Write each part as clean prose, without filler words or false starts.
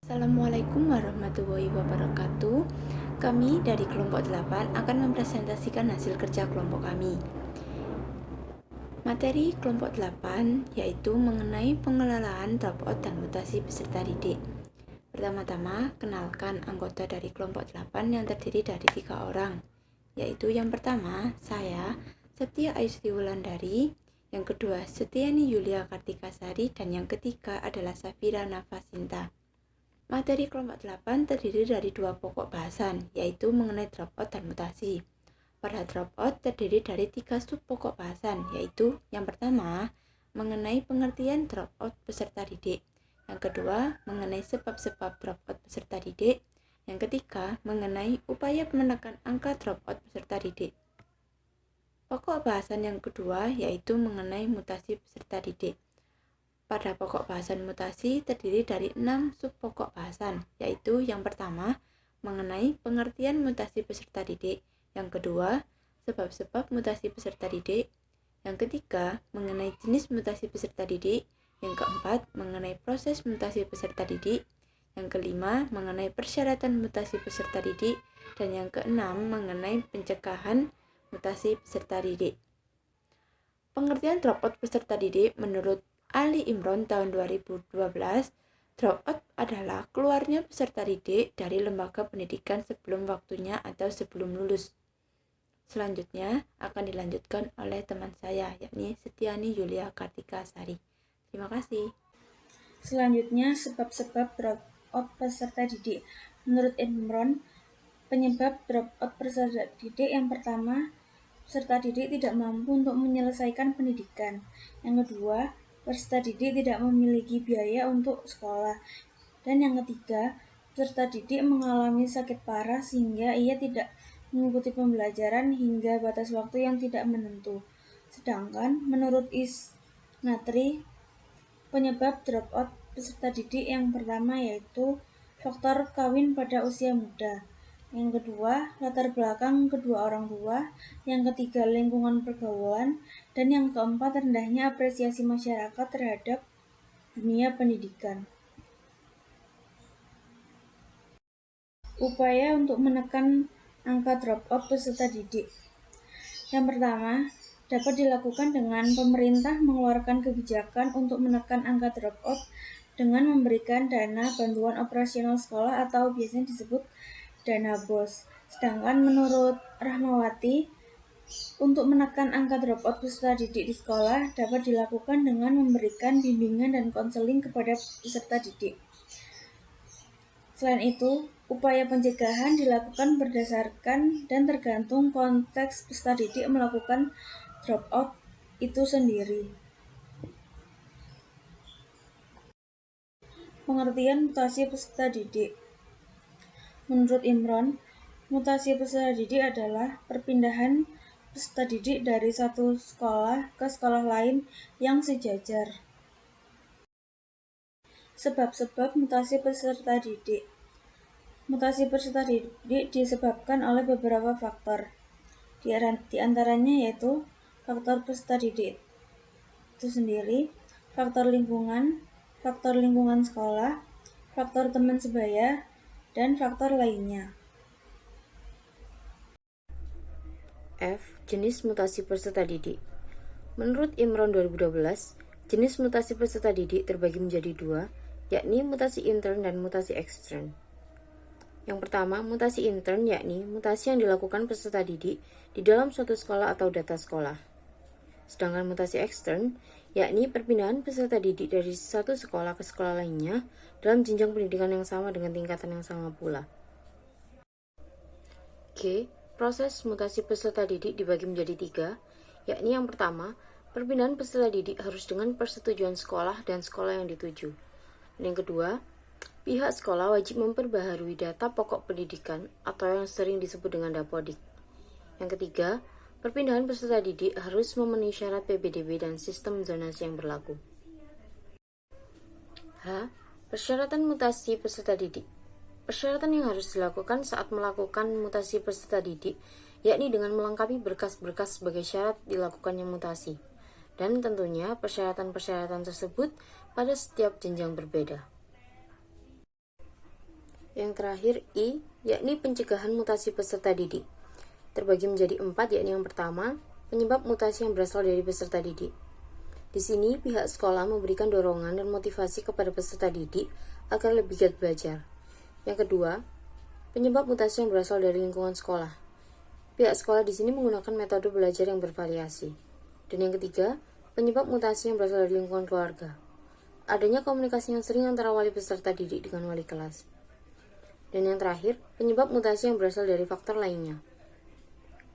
Assalamualaikum warahmatullahi wabarakatuh. Kami dari kelompok 8 akan mempresentasikan hasil kerja kelompok kami. Materi kelompok 8 yaitu mengenai pengelolaan dropout dan mutasi peserta didik. Pertama-tama, kenalkan anggota dari kelompok 8 yang terdiri dari 3 orang, yaitu yang pertama, saya, Septia Ayusti Wulandari, yang kedua, Setiani Yulia Kartikasari, dan yang ketiga adalah Safira Nafasinta. Materi kelompok 8 terdiri dari 2 pokok bahasan, yaitu mengenai dropout dan mutasi. Pada dropout terdiri dari 3 sub pokok bahasan, yaitu yang pertama, mengenai pengertian dropout peserta didik. Yang kedua, mengenai sebab-sebab dropout peserta didik. Yang ketiga, mengenai upaya menekan angka dropout peserta didik. Pokok bahasan yang kedua yaitu mengenai mutasi peserta didik. Pada pokok bahasan mutasi terdiri dari 6 sub pokok bahasan, yaitu yang pertama, mengenai pengertian mutasi peserta didik. Yang kedua, sebab-sebab mutasi peserta didik. Yang ketiga, mengenai jenis mutasi peserta didik. Yang keempat, mengenai proses mutasi peserta didik. Yang kelima, mengenai persyaratan mutasi peserta didik. Dan yang keenam, mengenai pencegahan mutasi peserta didik. Pengertian dropout peserta didik menurut Ali Imron tahun 2012, dropout adalah keluarnya peserta didik dari lembaga pendidikan sebelum waktunya atau sebelum lulus. Selanjutnya akan dilanjutkan oleh teman saya, yakni Setiani Yulia Kartikasari. Terima kasih. Selanjutnya, sebab-sebab dropout peserta didik. Menurut Imron, penyebab dropout peserta didik yang pertama, peserta didik tidak mampu untuk menyelesaikan pendidikan. Yang kedua, peserta didik tidak memiliki biaya untuk sekolah. Dan yang ketiga, peserta didik mengalami sakit parah sehingga ia tidak mengikuti pembelajaran hingga batas waktu yang tidak menentu. Sedangkan menurut Isnatri, penyebab dropout peserta didik yang pertama yaitu faktor kawin pada usia muda. Yang kedua, latar belakang kedua orang tua. Yang ketiga, lingkungan pergaulan. Dan yang keempat, rendahnya apresiasi masyarakat terhadap dunia pendidikan. Upaya untuk menekan angka dropout peserta didik. Yang pertama, dapat dilakukan dengan pemerintah mengeluarkan kebijakan untuk menekan angka dropout dengan memberikan dana bantuan operasional sekolah atau biasanya disebut dana BOS. Sedangkan menurut Rahmawati, untuk menekan angka dropout peserta didik di sekolah dapat dilakukan dengan memberikan bimbingan dan konseling kepada peserta didik. Selain itu, upaya pencegahan dilakukan berdasarkan dan tergantung konteks peserta didik melakukan dropout itu sendiri. Pengertian mutasi peserta didik. Menurut Imron, mutasi peserta didik adalah perpindahan peserta didik dari satu sekolah ke sekolah lain yang sejajar. Sebab-sebab mutasi peserta didik. Mutasi peserta didik disebabkan oleh beberapa faktor. Di antaranya yaitu faktor peserta didik itu sendiri, faktor lingkungan sekolah, faktor teman sebaya, dan faktor lainnya. F. Jenis mutasi peserta didik. Menurut Imron 2012, jenis mutasi peserta didik terbagi menjadi 2, yakni mutasi intern dan mutasi ekstern. Yang pertama, mutasi intern yakni mutasi yang dilakukan peserta didik di dalam suatu sekolah atau data sekolah. Sedangkan mutasi ekstern yakni perpindahan peserta didik dari satu sekolah ke sekolah lainnya dalam jenjang pendidikan yang sama dengan tingkatan yang sama pula. G. Proses mutasi peserta didik dibagi menjadi 3, yakni yang pertama, perpindahan peserta didik harus dengan persetujuan sekolah dan sekolah yang dituju. Dan yang kedua, pihak sekolah wajib memperbaharui data pokok pendidikan atau yang sering disebut dengan dapodik. Yang ketiga, perpindahan peserta didik harus memenuhi syarat PPDB dan sistem zonasi yang berlaku. H. Persyaratan mutasi peserta didik. Persyaratan yang harus dilakukan saat melakukan mutasi peserta didik, yakni dengan melengkapi berkas-berkas sebagai syarat dilakukannya mutasi. Dan tentunya persyaratan-persyaratan tersebut pada setiap jenjang berbeda. Yang terakhir I, yakni pencegahan mutasi peserta didik. Terbagi menjadi 4, yakni yang pertama, penyebab mutasi yang berasal dari peserta didik. Di sini, pihak sekolah memberikan dorongan dan motivasi kepada peserta didik agar lebih giat belajar. Yang kedua, penyebab mutasi yang berasal dari lingkungan sekolah. Pihak sekolah di sini menggunakan metode belajar yang bervariasi. Dan yang ketiga, penyebab mutasi yang berasal dari lingkungan keluarga. Adanya komunikasi yang sering antara wali peserta didik dengan wali kelas. Dan yang terakhir, penyebab mutasi yang berasal dari faktor lainnya.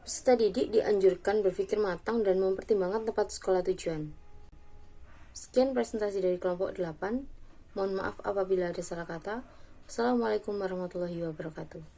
Peserta didik dianjurkan berpikir matang dan mempertimbangkan tempat sekolah tujuan. Sekian presentasi dari kelompok 8. Mohon maaf apabila ada salah kata. Assalamualaikum warahmatullahi wabarakatuh.